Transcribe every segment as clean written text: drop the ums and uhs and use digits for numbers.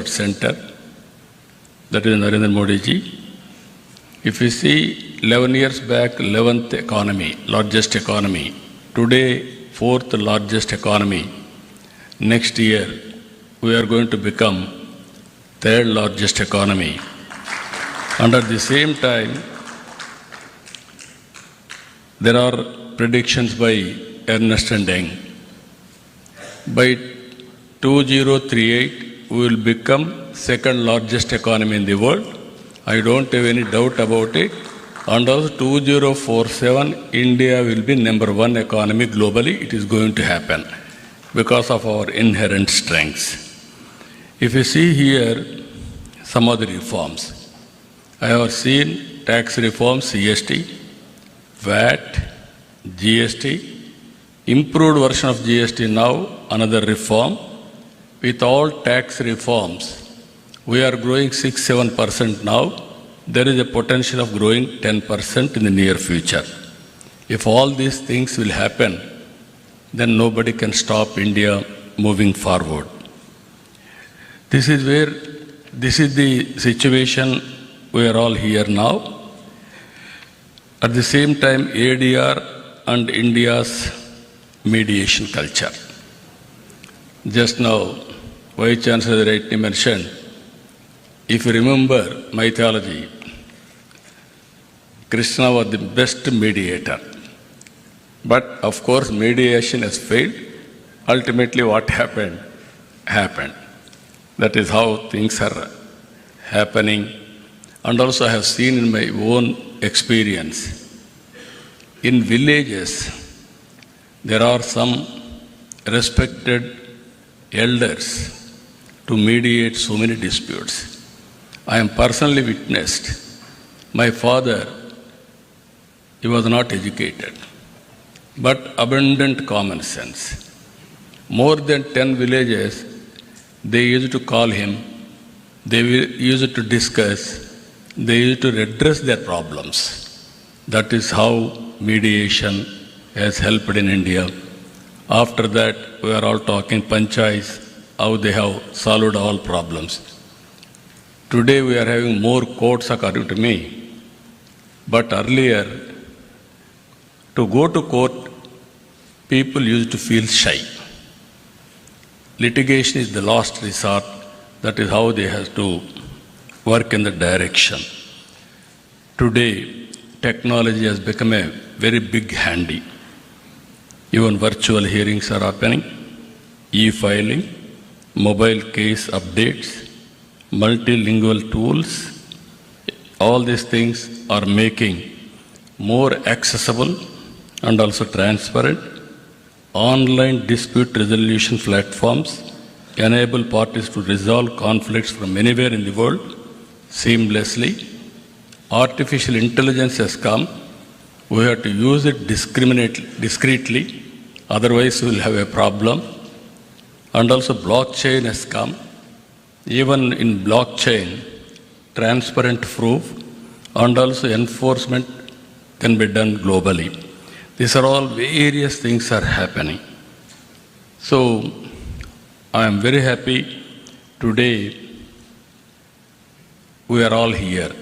center, that is Narendra Modi ji. If you see 11 years back, 11th economy, largest economy. Today, 4th largest economy. Next year, we are going to become 3rd largest economy. And at the same time, there are predictions by Ernst & Young. By 2038, we will become 2nd largest economy in the world. I don't have any doubt about it. And also 2047, India will be number 1 economy globally. It is going to happen because of our inherent strengths. If you see here some of the reforms, I have seen tax reforms, CST, VAT, GST, improved version of GST now, another reform. With all tax reforms, we are growing 6-7% now. There is a potential of growing 10% in the near future. If all these things will happen, then nobody can stop India moving forward. This is the situation we are all here now. At the same time, ADR and India's mediation culture. Just now, Vice Chancellor rightly mentioned, if you remember mythology, Krishna was the best mediator. But of course, mediation has failed. Ultimately, what happened? That is how things are happening. And also, I have seen in my own experience, in villages, there are some respected elders to mediate so many disputes. I am personally witnessed. My father, he was not educated, but abundant common sense. More than 10 villages, they used to call him, they used to discuss, they used to redress their problems. That is how mediation has helped in India. After that, we are all talking panchayats, how they have solved all problems. Today we are having more courts according to me. But earlier, to go to court, people used to feel shy. Litigation is the last resort. That is how they have to work in the direction. Today, technology has become a very big handy. Even virtual hearings are happening, e-filing, mobile case updates, multilingual tools. All these things are making more accessible and also transparent. Online dispute resolution platforms enable parties to resolve conflicts from anywhere in the world seamlessly. Artificial intelligence has come. We have to use it discreetly, otherwise we will have a problem. And also blockchain has come. Even in blockchain, transparent proof and also enforcement can be done globally. These are all various things are happening. So, I am very happy today we are all here.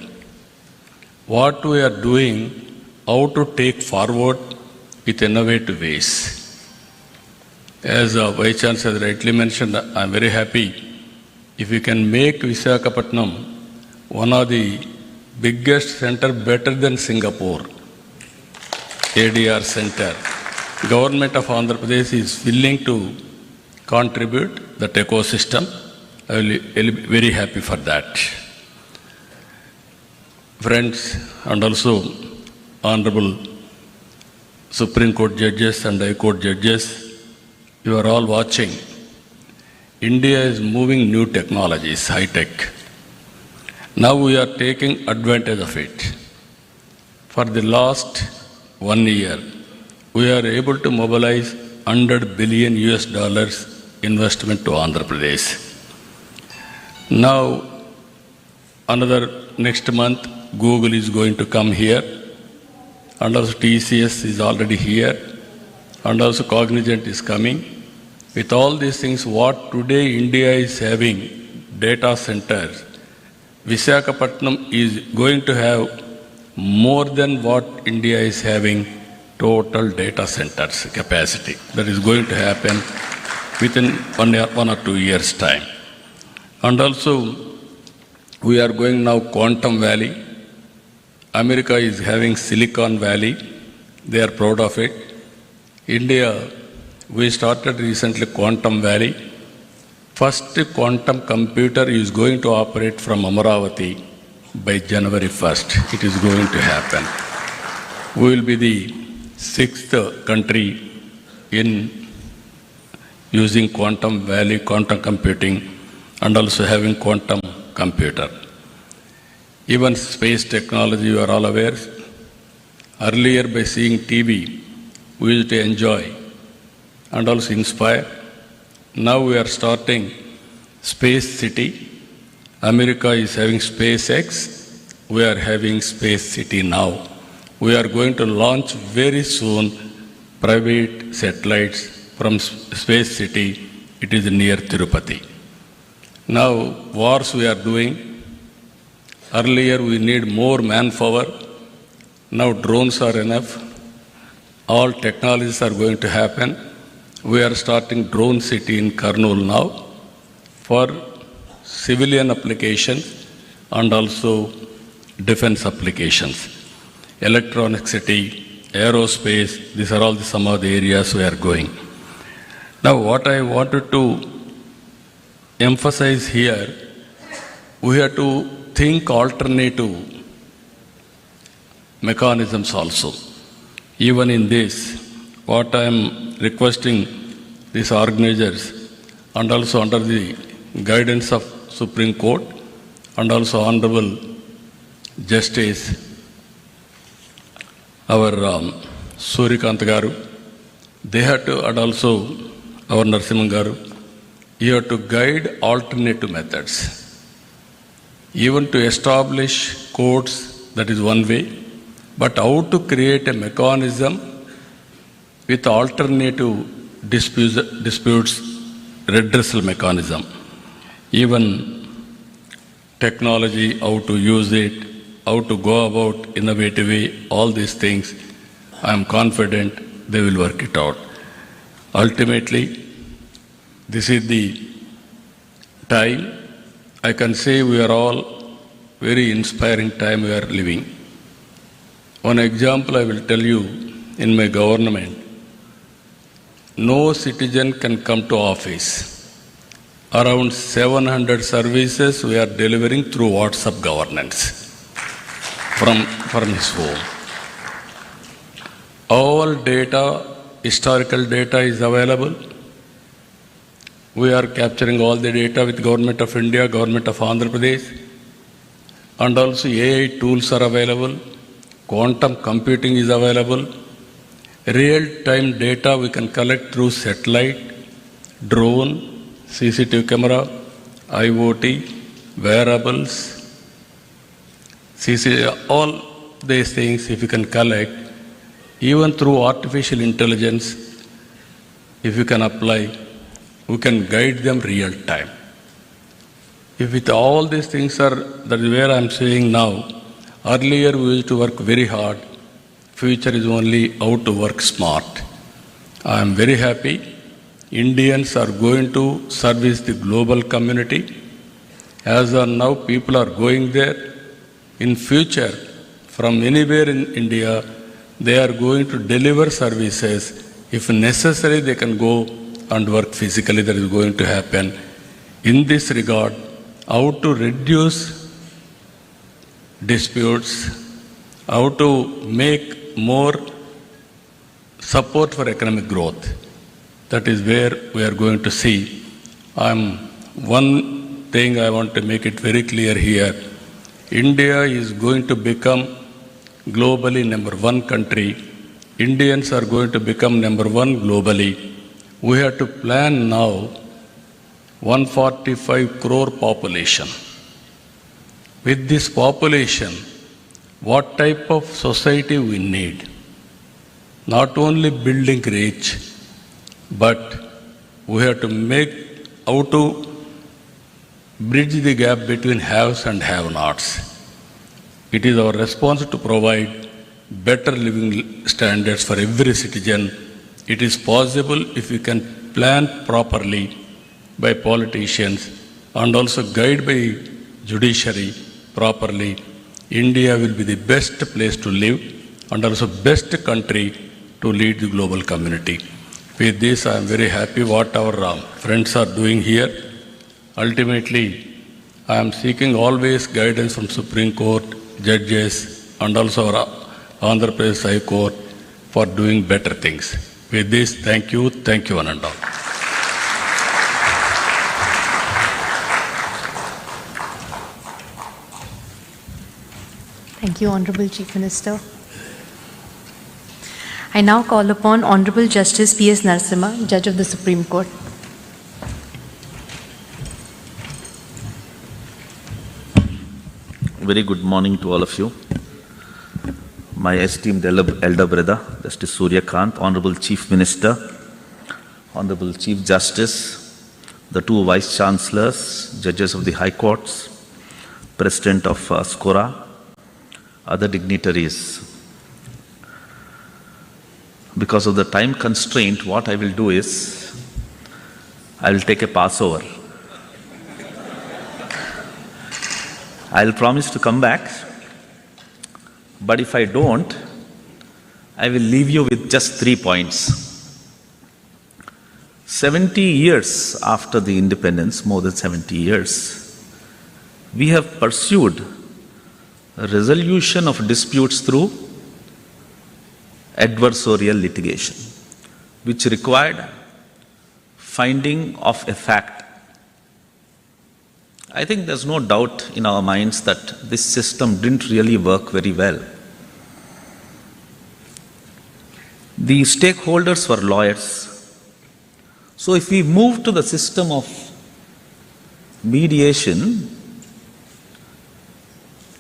What we are doing, how to take forward with innovative ways. As Vice Chancellor rightly mentioned, I am very happy if we can make Visakhapatnam one of the biggest center, better than Singapore, ADR center. Government of Andhra Pradesh is willing to contribute that ecosystem. I will be very happy for that. Friends, and also Honorable Supreme Court judges and High Court judges, you are all watching. India is moving new technologies, high-tech. Now we are taking advantage of it. For the last 1 year, we are able to mobilize $100 billion investment to Andhra Pradesh. Now, next month, Google is going to come here, and also TCS is already here, and also Cognizant is coming. With all these things, what today India is having, data centers, Visakhapatnam is going to have more than what India is having total data centers capacity. That is going to happen within 1 or 2 years' time. And also, we are going now Quantum Valley. America is having Silicon Valley. They are proud of it. India, we started recently Quantum Valley. First quantum computer is going to operate from Amaravati by January 1st. It is going to happen. We will be the 6th country in using Quantum Valley, quantum computing, and also having quantum computer. Even space technology, you are all aware. Earlier, by seeing TV, we used to enjoy and also inspire. Now we are starting Space City. America is having SpaceX. We are having Space City now. We are going to launch very soon private satellites from Space City. It is near Tirupati. Now, wars we are doing. Earlier we need more manpower. Now drones are enough. All technologies are going to happen. We are starting drone city in Kurnool now for civilian applications and also defense applications. Electronic city, aerospace, these are all some of the areas we are going. Now what I wanted to emphasize here, we have to think alternative mechanisms also. Even in this, what I am requesting these organizers and also under the guidance of Supreme Court and also Honorable Justice, our Surikant Garu, they have to, and also our Narasimhan Garu, you have to guide alternative methods. Even to establish courts, that is one way, but how to create a mechanism with alternative disputes redressal mechanism. Even technology, how to use it, how to go about innovative way, all these things, I am confident they will work it out. Ultimately, this is the time, I can say we are all very inspiring time we are living. One example I will tell you, in my government, no citizen can come to office. Around 700 services we are delivering through WhatsApp governance from his home. All data, historical data is available. We are capturing all the data with Government of India, Government of Andhra Pradesh, and also AI tools are available. Quantum computing is available. Real-time data we can collect through satellite, drone, CCTV camera, IoT, wearables, all these things if you can collect, even through artificial intelligence, if you can apply, we can guide them real time. If with all these things are, that is where I am saying now, earlier we used to work very hard, future is only how to work smart. I am very happy. Indians are going to service the global community. As of now, people are going there. In future, from anywhere in India, they are going to deliver services. If necessary, they can go and work physically. That is going to happen. In this regard, how to reduce disputes, how to make more support for economic growth. That is where we are going to see. One thing I want to make it very clear here. India is going to become globally number one country. Indians are going to become number one globally. We have to plan now 145 crore population. With this population, what type of society we need? Not only building rich, but we have to make how to bridge the gap between haves and have-nots. It is our response to provide better living standards for every citizen. It is possible if we can plan properly by politicians and also guide by judiciary properly. India will be the best place to live and also best country to lead the global community. With this, I am very happy what our friends are doing here. Ultimately, I am seeking always guidance from Supreme Court, judges, and also our Andhra Pradesh High Court for doing better things. With this, thank you, one and all. Thank you, Honorable Chief Minister. I now call upon Honorable Justice P.S. Narasimha, Judge of the Supreme Court. Very good morning to all of you. My esteemed elder brother, Justice Surya Kant, Honorable Chief Minister, Honorable Chief Justice, the two Vice Chancellors, Judges of the High Courts, President of SCORA, other dignitaries. Because of the time constraint, what I will do is, I will take a Passover. I'll promise to come back, but if I don't, I will leave you with just 3 points. 70 years after the independence, more than 70 years, we have pursued a resolution of disputes through adversarial litigation, which required finding of a fact. I think there's no doubt in our minds that this system didn't really work very well. The stakeholders were lawyers. So if we move to the system of mediation,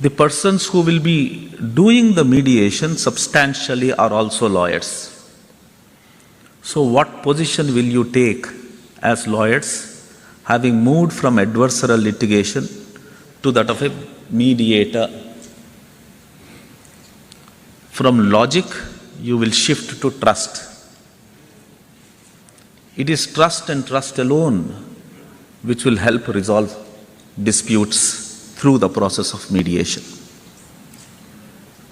the persons who will be doing the mediation substantially are also lawyers. So what position will you take as lawyers, having moved from adversarial litigation to that of a mediator? From logic, you will shift to trust. It is trust and trust alone which will help resolve disputes through the process of mediation.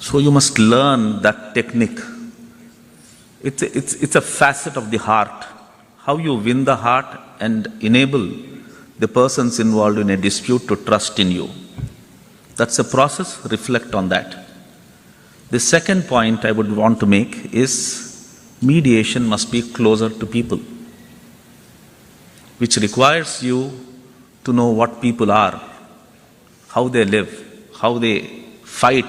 So you must learn that technique. It's a facet of the heart, how you win the heart and enable the persons involved in a dispute to trust in you. That's a process, reflect on that. The second point I would want to make is mediation must be closer to people, which requires you to know what people are, how they live, how they fight,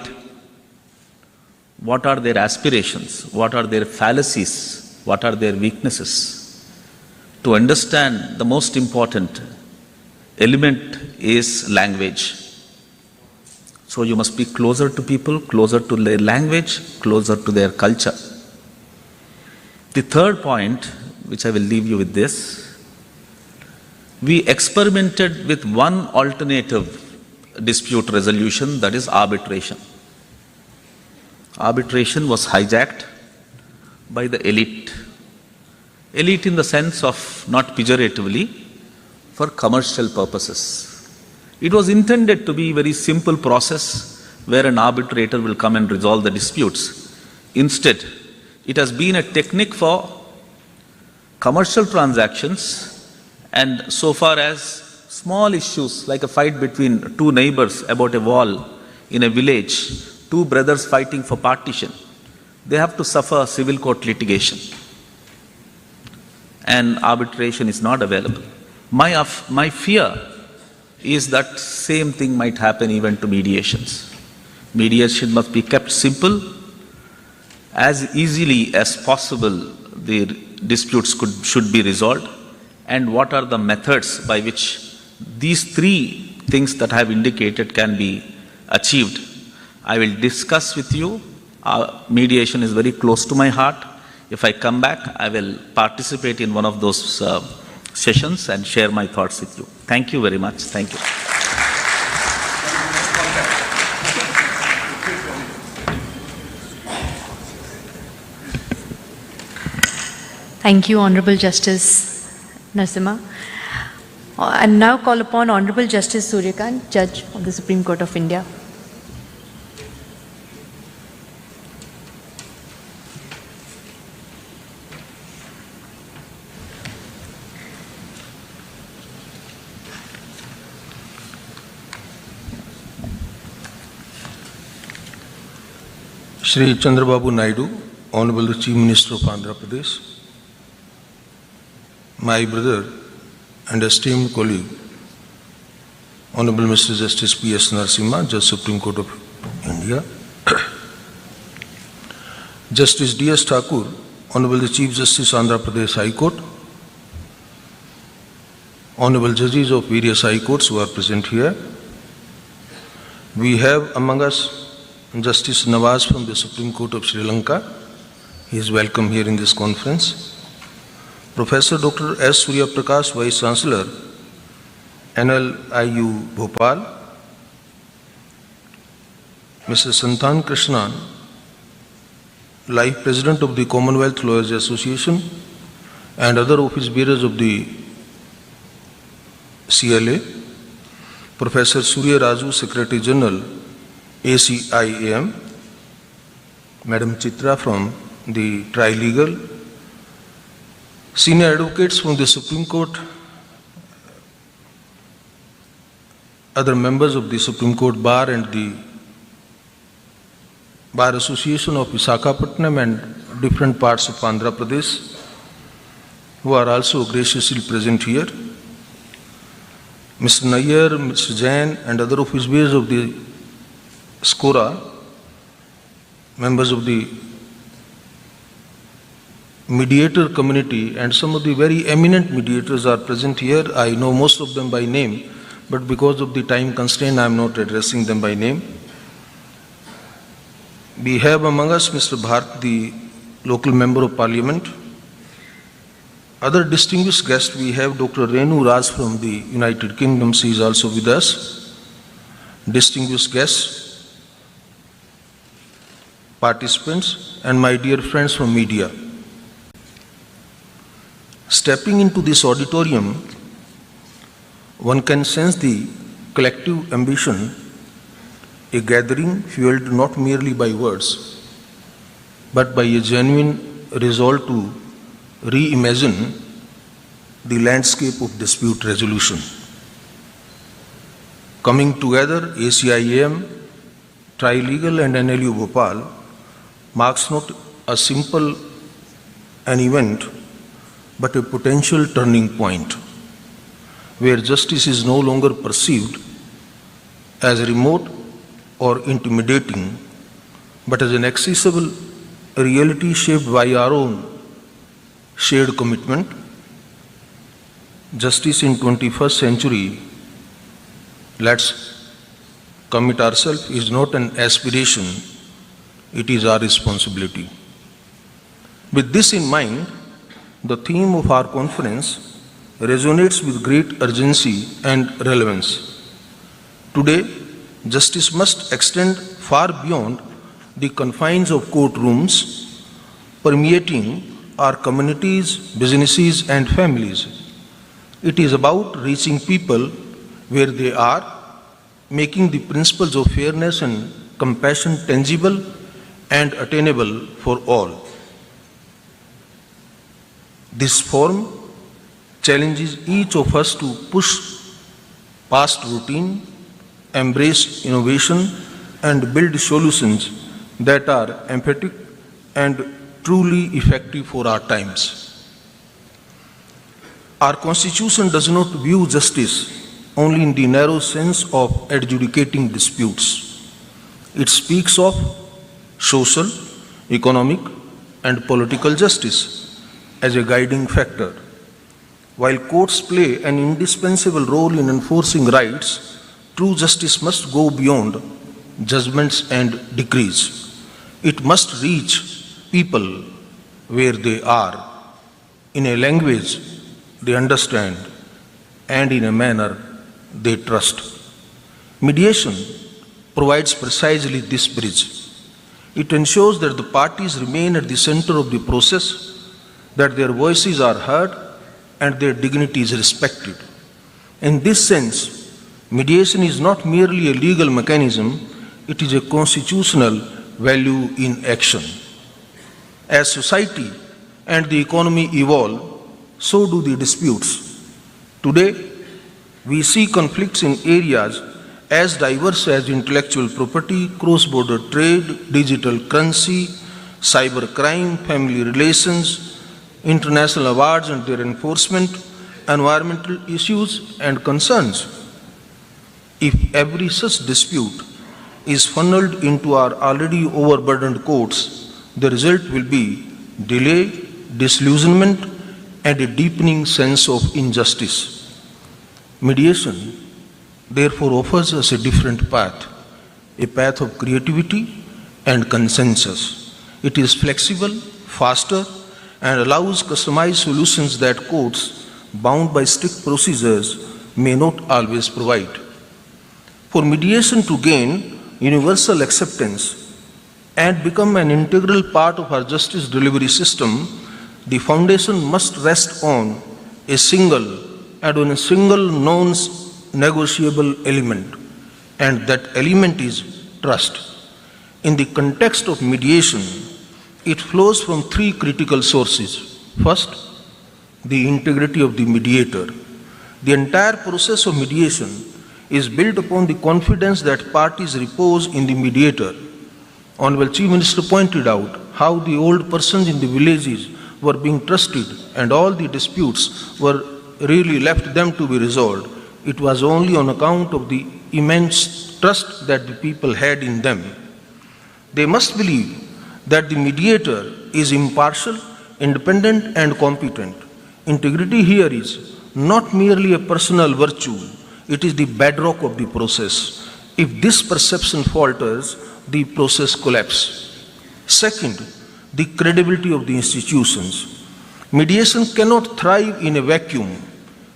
what are their aspirations, what are their fallacies, what are their weaknesses. To understand, the most important element is language. So you must be closer to people, closer to their language, closer to their culture. The third point, which I will leave you with this, we experimented with one alternative dispute resolution, that is arbitration. Arbitration was hijacked by the elite. Elite in the sense of, not pejoratively, for commercial purposes. It was intended to be a very simple process where an arbitrator will come and resolve the disputes. Instead, it has been a technique for commercial transactions, and so far as small issues like a fight between two neighbors about a wall in a village, two brothers fighting for partition, they have to suffer civil court litigation. And arbitration is not available. My fear is that same thing might happen even to mediations. Mediation must be kept simple. As easily as possible, the disputes should be resolved. And what are the methods by which these three things that I have indicated can be achieved? I will discuss with you. Mediation is very close to my heart. If I come back, I will participate in one of those sessions and share my thoughts with you. Thank you very much. Thank you. Thank you, Honorable Justice Narasimha. And now call upon Honorable Justice Suryakant, Judge of the Supreme Court of India. Shri Chandrababu Naidu, Honorable Chief Minister of Andhra Pradesh, my brother and esteemed colleague, Honorable Mr. Justice P.S. Narasimha, Judge Supreme Court of India, Justice D.S. Thakur, Honorable the Chief Justice Andhra Pradesh High Court, Honorable Judges of various High Courts who are present here. We have among us Justice Nawaz from the Supreme Court of Sri Lanka. He is welcome here in this conference. Professor Dr. S. Surya Prakash, Vice Chancellor, NLIU Bhopal. Mr. Santan Krishnan, Life President of the Commonwealth Lawyers Association, and other office bearers of the CLA. Professor Surya Raju, Secretary General, ACIAM, Madam Chitra from the Trilegal, senior advocates from the Supreme Court, other members of the Supreme Court Bar and the Bar Association of Visakhapatnam and different parts of Andhra Pradesh, who are also graciously present here. Mr. Nayyar, Mr. Jain and other office bearers of the SCORA, members of the mediator community, and some of the very eminent mediators are present here. I know most of them by name, but because of the time constraint, I am not addressing them by name. We have among us Mr. Bharat, the local member of parliament. Other distinguished guests, we have Dr. Renu Raj from the United Kingdom. She is also with us. Distinguished guests, participants, and my dear friends from media. Stepping into this auditorium, one can sense the collective ambition, a gathering fueled not merely by words, but by a genuine resolve to reimagine the landscape of dispute resolution. Coming together, ACIAM, Trilegal and NLU Bhopal marks not a simple an event, but a potential turning point, where justice is no longer perceived as remote or intimidating, but as an accessible reality shaped by our own shared commitment. Justice in 21st century, let's commit ourselves, is not an aspiration, it is our responsibility. With this in mind, the theme of our conference resonates with great urgency and relevance. Today, justice must extend far beyond the confines of courtrooms, permeating our communities, businesses, and families. It is about reaching people where they are, making the principles of fairness and compassion tangible and attainable for all. This forum challenges each of us to push past routine, embrace innovation, and build solutions that are emphatic and truly effective for our times. Our Constitution does not view justice only in the narrow sense of adjudicating disputes. It speaks of social, economic, and political justice as a guiding factor. While courts play an indispensable role in enforcing rights, true justice must go beyond judgments and decrees. It must reach people where they are, in a language they understand, and in a manner they trust. Mediation provides precisely this bridge. It ensures that the parties remain at the center of the process, that their voices are heard, and their dignity is respected. In this sense, mediation is not merely a legal mechanism, it is a constitutional value in action. As society and the economy evolve, so do the disputes. Today, we see conflicts in areas as diverse as intellectual property, cross-border trade, digital currency, cybercrime, family relations, international awards and their enforcement, environmental issues and concerns. If every such dispute is funneled into our already overburdened courts, the result will be delay, disillusionment, and a deepening sense of injustice. Mediation, therefore, offers us a different path, a path of creativity and consensus. It is flexible, faster, and allows customized solutions that courts, bound by strict procedures, may not always provide. For mediation to gain universal acceptance and become an integral part of our justice delivery system, the foundation must rest on a single non-negotiable element, and that element is trust. In the context of mediation, it flows from three critical sources. First, the integrity of the mediator. The entire process of mediation is built upon the confidence that parties repose in the mediator. Honorable Chief Minister pointed out how the old persons in the villages were being trusted and all the disputes were really left them to be resolved. It was only on account of the immense trust that the people had in them. They must believe that the mediator is impartial, independent, and competent. Integrity here is not merely a personal virtue, it is the bedrock of the process. If this perception falters, the process collapses. Second, the credibility of the institutions. Mediation cannot thrive in a vacuum.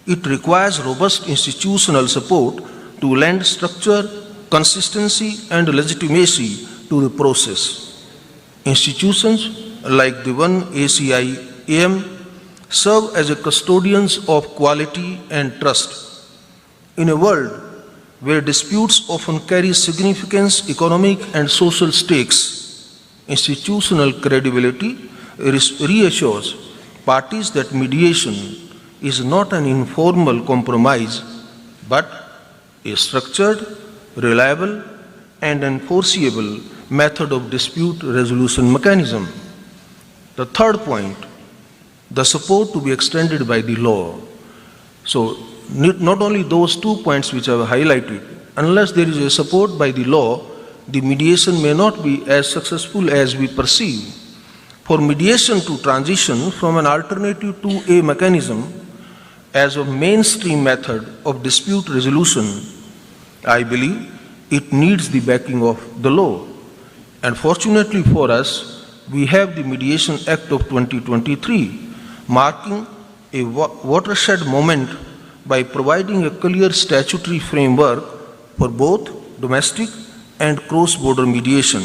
It requires robust institutional support to lend structure, consistency, and legitimacy to the process. Institutions like the one ACIAM serve as a custodians of quality and trust. In a world where disputes often carry significant economic and social stakes, institutional credibility reassures parties that mediation is not an informal compromise, but a structured, reliable, and enforceable method of dispute resolution mechanism. The third point, the support to be extended by the law. So, not only those 2 points which I have highlighted, unless there is a support by the law, the mediation may not be as successful as we perceive. For mediation to transition from an alternative to a mechanism as a mainstream method of dispute resolution, I believe it needs the backing of the law. And fortunately for us, we have the Mediation Act of 2023, marking a watershed moment by providing a clear statutory framework for both domestic and cross-border mediation,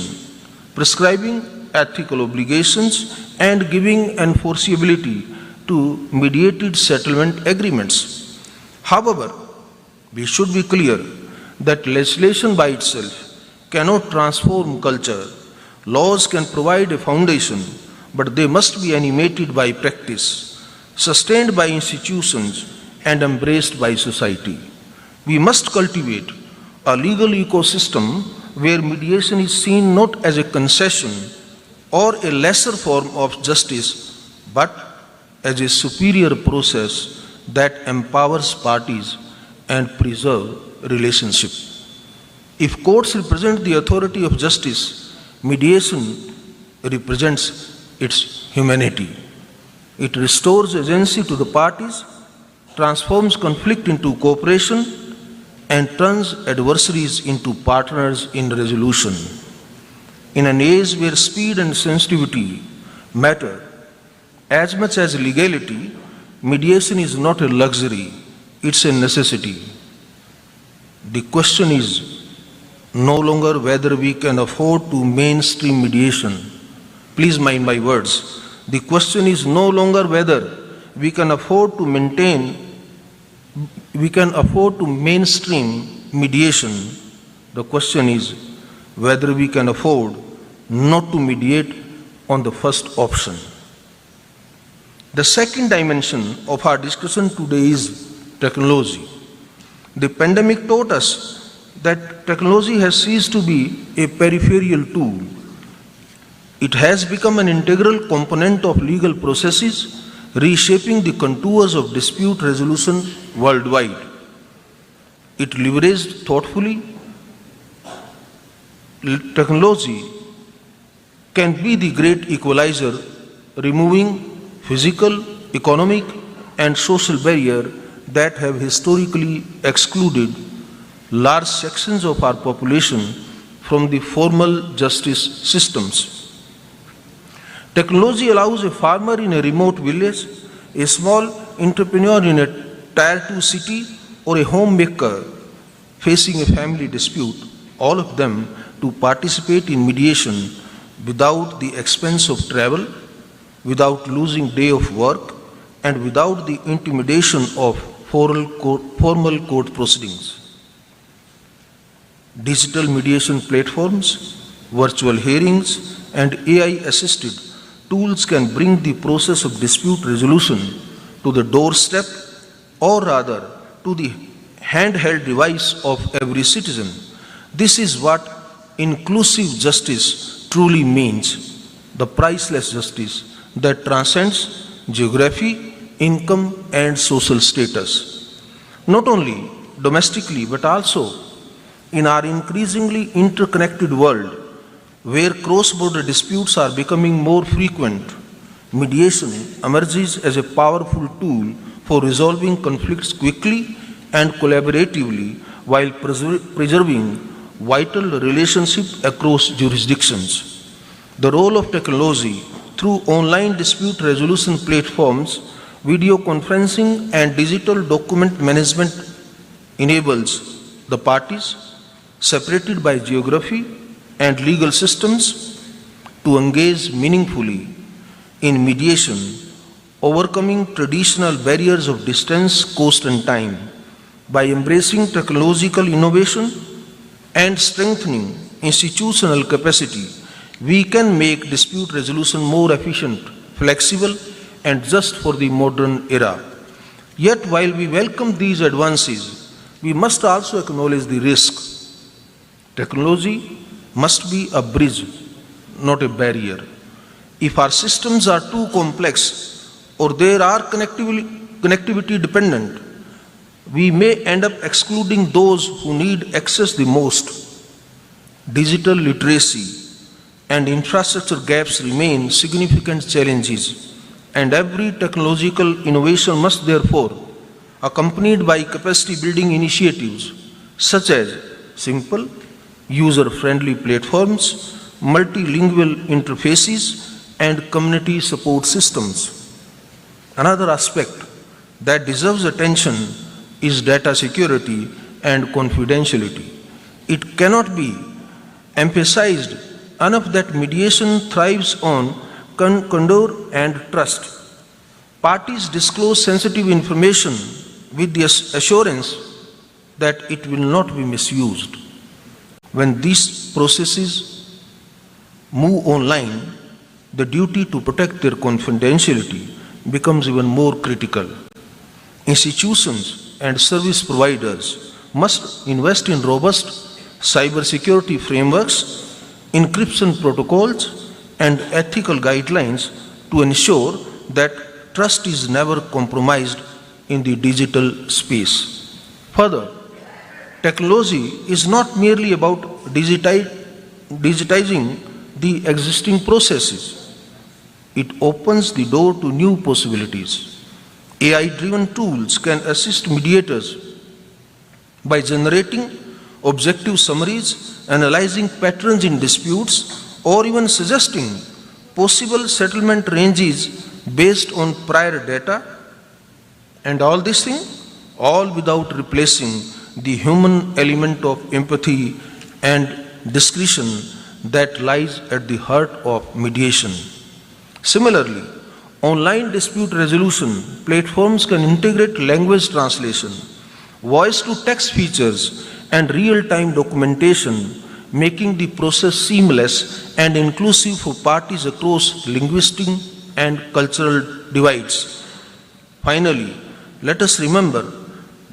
prescribing ethical obligations and giving enforceability to mediated settlement agreements. However, we should be clear that legislation by itself cannot transform culture. Laws can provide a foundation, but they must be animated by practice, sustained by institutions, and embraced by society. We must cultivate a legal ecosystem where mediation is seen not as a concession or a lesser form of justice, but as a superior process that empowers parties and preserves relationship. If courts represent the authority of justice, mediation represents its humanity. It restores agency to the parties, transforms conflict into cooperation, and turns adversaries into partners in resolution. In an age where speed and sensitivity matter as much as legality, mediation is not a luxury, it's a necessity. The question is no longer whether we can afford to mainstream mediation. Please mind my words. The question is no longer whether we can afford to mainstream mediation. The question is whether we can afford not to mediate on the first option. The second dimension of our discussion today is technology. The pandemic taught us that technology has ceased to be a peripheral tool. It has become an integral component of legal processes, reshaping the contours of dispute resolution worldwide. It leveraged thoughtfully. Technology can be the great equalizer, removing physical, economic, and social barriers that have historically excluded large sections of our population from the formal justice systems. Technology allows a farmer in a remote village, a small entrepreneur in a Tier 2 city, or a homemaker facing a family dispute, all of them to participate in mediation without the expense of travel, without losing day of work, and without the intimidation of formal court proceedings. Digital mediation platforms, virtual hearings, and AI-assisted tools can bring the process of dispute resolution to the doorstep, or rather to the handheld device of every citizen. This is what inclusive justice truly means, the priceless justice that transcends geography, income, and social status. Not only domestically, but also in our increasingly interconnected world, where cross-border disputes are becoming more frequent, mediation emerges as a powerful tool for resolving conflicts quickly and collaboratively while preserving vital relationships across jurisdictions. The role of technology through online dispute resolution platforms, video conferencing, and digital document management enables the parties, separated by geography and legal systems, to engage meaningfully in mediation, overcoming traditional barriers of distance, cost, and time. By embracing technological innovation and strengthening institutional capacity, we can make dispute resolution more efficient, flexible, and just for the modern era. Yet, while we welcome these advances, we must also acknowledge the risk. Technology must be a bridge, not a barrier. If our systems are too complex or they are connectivity dependent, we may end up excluding those who need access the most. Digital literacy and infrastructure gaps remain significant challenges, and every technological innovation must therefore be accompanied by capacity building initiatives such as simple, user-friendly platforms, multilingual interfaces, and community support systems. Another aspect that deserves attention is data security and confidentiality. It cannot be emphasized enough that mediation thrives on candor and trust. Parties disclose sensitive information with the assurance that it will not be misused. When these processes move online, the duty to protect their confidentiality becomes even more critical. Institutions and service providers must invest in robust cybersecurity frameworks, encryption protocols, and ethical guidelines to ensure that trust is never compromised in the digital space. Further, technology is not merely about digitizing the existing processes. It opens the door to new possibilities. AI-driven tools can assist mediators by generating objective summaries, analyzing patterns in disputes, or even suggesting possible settlement ranges based on prior data. And all this thing, all without replacing the human element of empathy and discretion that lies at the heart of mediation. Similarly, online dispute resolution platforms can integrate language translation, voice to text features, and real-time documentation, making the process seamless and inclusive for parties across linguistic and cultural divides. Finally, let us remember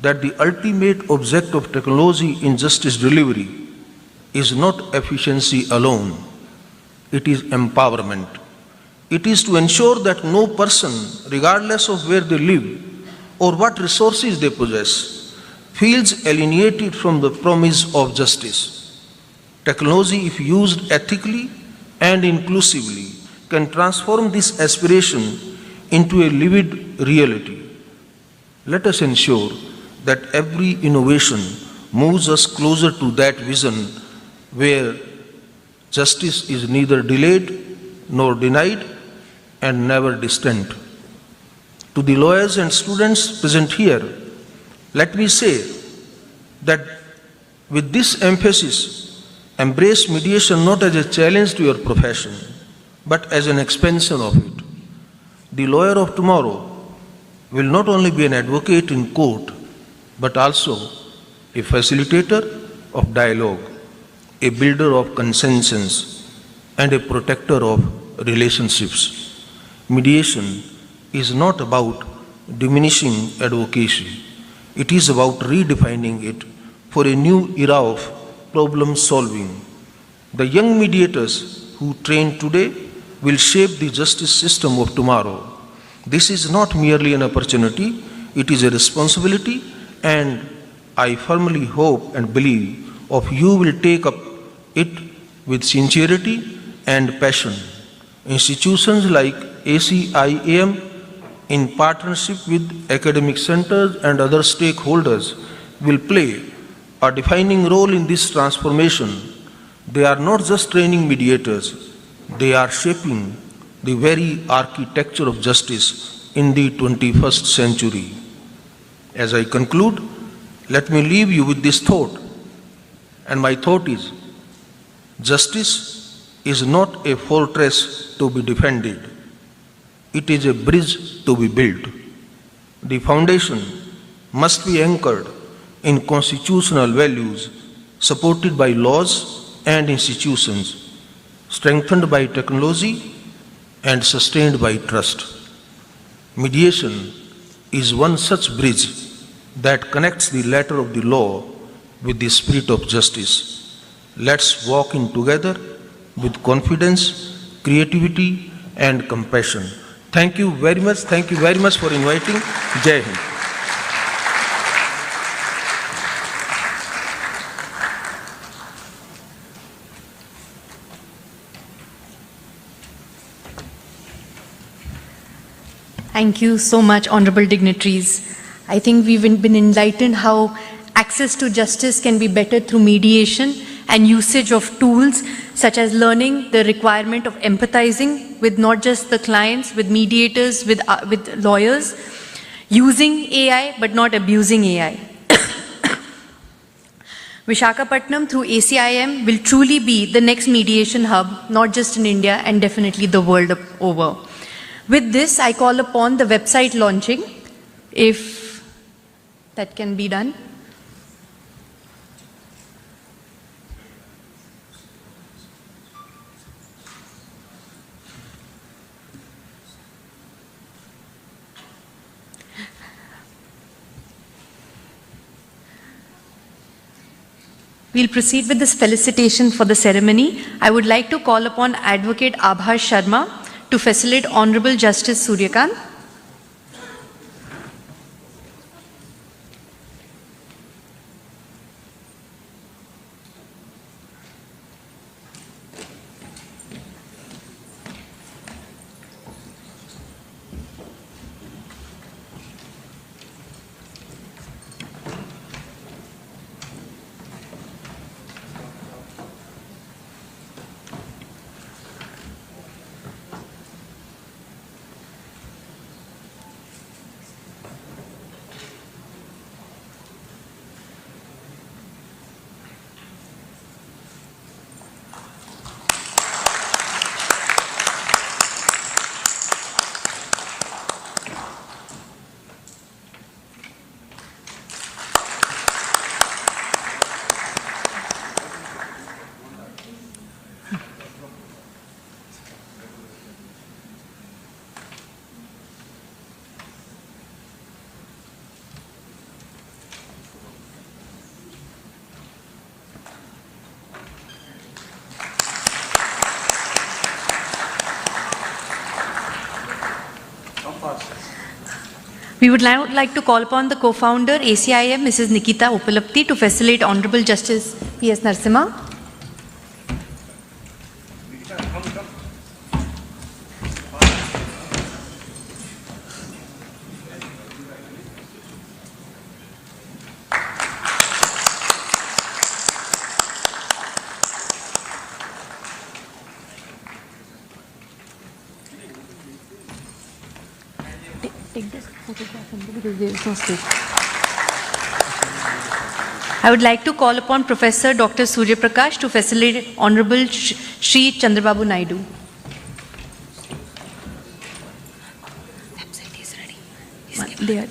that the ultimate object of technology in justice delivery is not efficiency alone, it is empowerment. It is to ensure that no person, regardless of where they live or what resources they possess, feels alienated from the promise of justice. Technology, if used ethically and inclusively, can transform this aspiration into a lived reality. Let us ensure that every innovation moves us closer to that vision where justice is neither delayed nor denied and never distant. To the lawyers and students present here, let me say that with this emphasis, embrace mediation not as a challenge to your profession, but as an expansion of it. The lawyer of tomorrow will not only be an advocate in court, but also a facilitator of dialogue, a builder of consensus, and a protector of relationships. Mediation is not about diminishing advocacy. It is about redefining it for a new era of problem solving. The young mediators who train today will shape the justice system of tomorrow. This is not merely an opportunity, it is a responsibility, and I firmly hope and believe of you will take up it with sincerity and passion. Institutions like ACIAM, in partnership with academic centers and other stakeholders, will play a defining role in this transformation. They are not just training mediators, they are shaping the very architecture of justice in the 21st century. As I conclude, let me leave you with this thought, and my thought is, justice is not a fortress to be defended, it is a bridge to be built. The foundation must be anchored in constitutional values, supported by laws and institutions, strengthened by technology, and sustained by trust. Mediation is one such bridge that connects the letter of the law with the spirit of justice. Let's walk in together with confidence, creativity, and compassion. Thank you very much. Thank you very much for inviting. Jai Hind. Thank you so much, honorable dignitaries. I think we've been enlightened how access to justice can be better through mediation and usage of tools such as learning the requirement of empathizing with not just the clients, with mediators, with lawyers, using AI but not abusing AI. Vishakhapatnam through ACIM will truly be the next mediation hub, not just in India and definitely the world over. With this, I call upon the website launching, if that can be done. We'll proceed with this felicitation for the ceremony. I would like to call upon Advocate Abhas Sharma to facilitate Honorable Justice Suryakant. We would now like to call upon the co-founder, ACIM, Mrs. Nikita Upalapti, to facilitate Honorable Justice P.S. Narasimha. Take this photograph because there is no space. I would like to call upon Professor Dr. Surya Prakash to facilitate Honorable Shri Chandrababu Naidu. Website is ready. They are.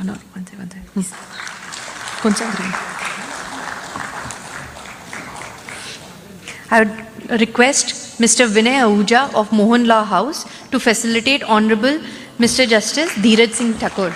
No, one second. Concentrate. I would request Mr. Vinay Ahuja of Mohan Law House to facilitate Honorable Mr. Justice Dheeraj Singh Thakur.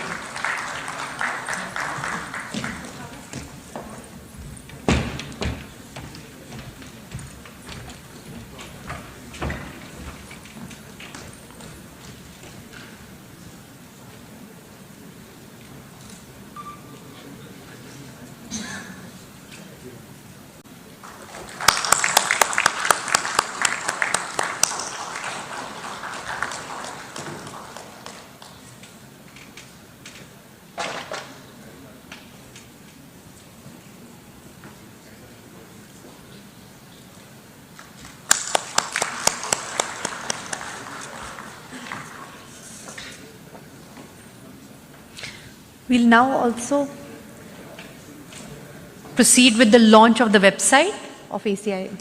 We'll now also proceed with the launch of the website of ACIM.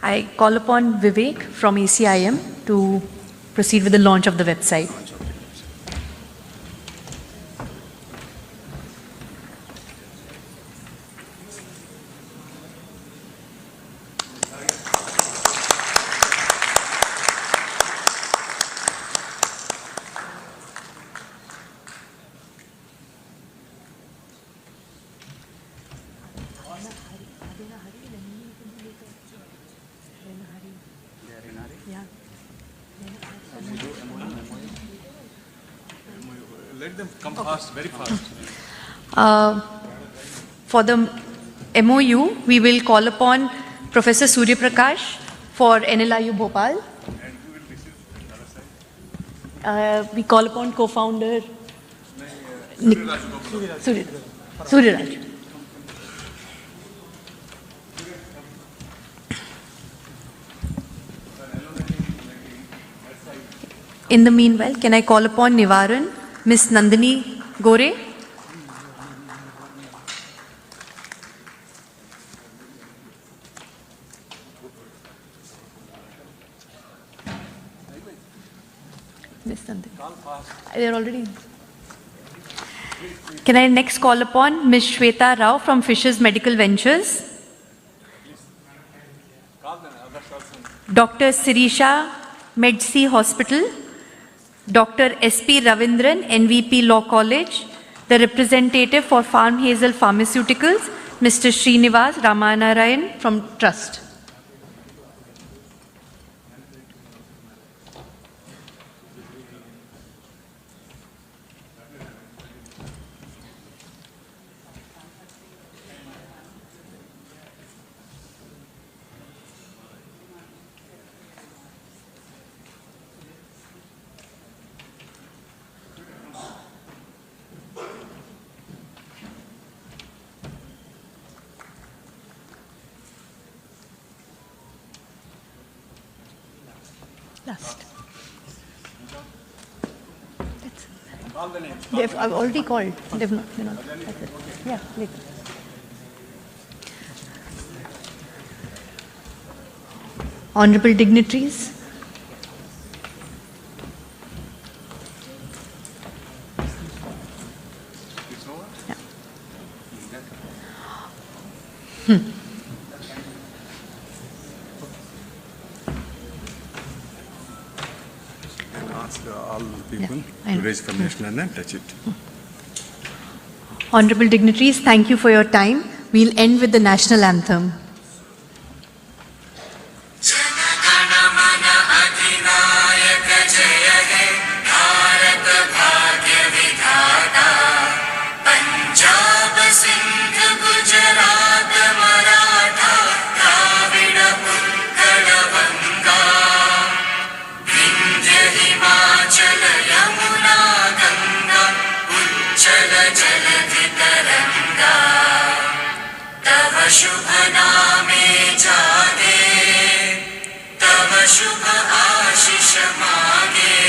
I call upon Vivek from ACIM to proceed with the launch of the website. Let them come fast, very fast. For the MOU, we will call upon Professor Surya Prakash for NLIU Bhopal. And who will receive the other side? We call upon co-founder Surya Raj. In the meanwhile, can I call upon Nivaran, Miss Nandini Gore? Miss Nandini. They're already. Can I next call upon Miss Shweta Rao from Fisher's Medical Ventures? Dr. Sirisha Medsi Hospital. Dr. S.P. Ravindran, NVP Law College, the representative for Farm Hazel Pharmaceuticals, Mr. Srinivas Ramanarayan from Trust. Last. I've already called. They're not. That's it. Yeah, later. Honorable dignitaries. Ask all people I know. to raise from national anthem, touch it. Honorable dignitaries, thank you for your time. We'll end with the national anthem. शुभ नामे जागे तव शुभ आशीष मांगे